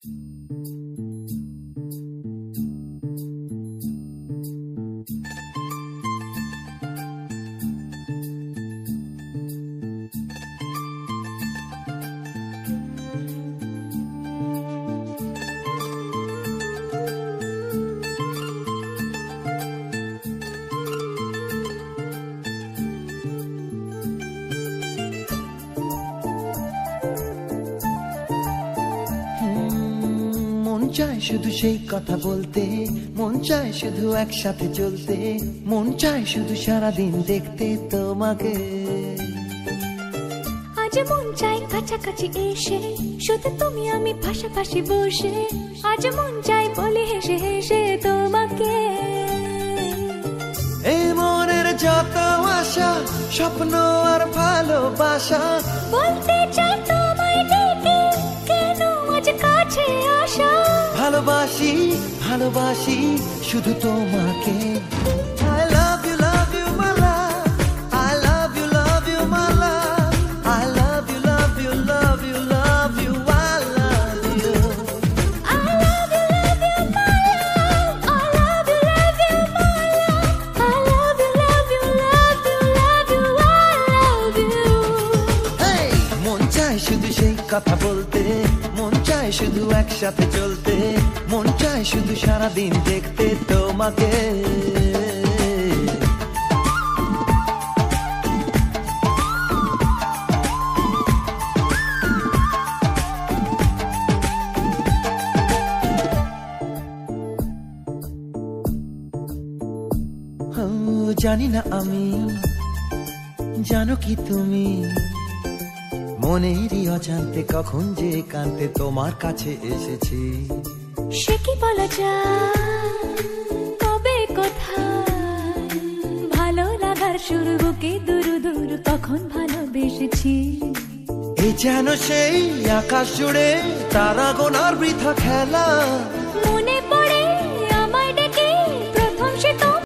মন চায় শুধু সেই কথা বলতে, মন চায় শুধু একসাথে চলতে, মন চায় শুধু সারাদিন দেখতে তোমাকে। আজ মন চাই কাছাকাছি এসে, শুধু তুমি আমি পাশাপাশি বসে, আজ মন চাই বলে হেসে হেসে তোমাকে। এই মনের যত আশা, স্বপ্ন আর ভালোবাসা, বলতে চাই তোমায় ডেকে, কেন আজ কাছে আসা। ভালোবাসি ভালোবাসি শুধু তোমাকে। I love you my love, I love you my love, I love you love you love you love you, I love you. I love you my love, I love you my love, I love you love you love you love you, I love you. Hey, মন চায় শুধু সেই কথা বলতে, মন চায় শুধু একসাথে চলতে, মন চায় শুধু সারাদিন দেখতে তোমাকে। জানি না আমি, জানো কি তুমি, মনেরই অজান্তে কখন যে কান্তে তোমার কাছে এসেছি। সে কি বলা যায়, তবে কোথায় ভালো লাগার শুরু বুকে দূর দূর তখন ভালোবেসেছি। এই যেন সেই আকাশ জুড়ে তারা গোনার বৃথা খেলা, মনে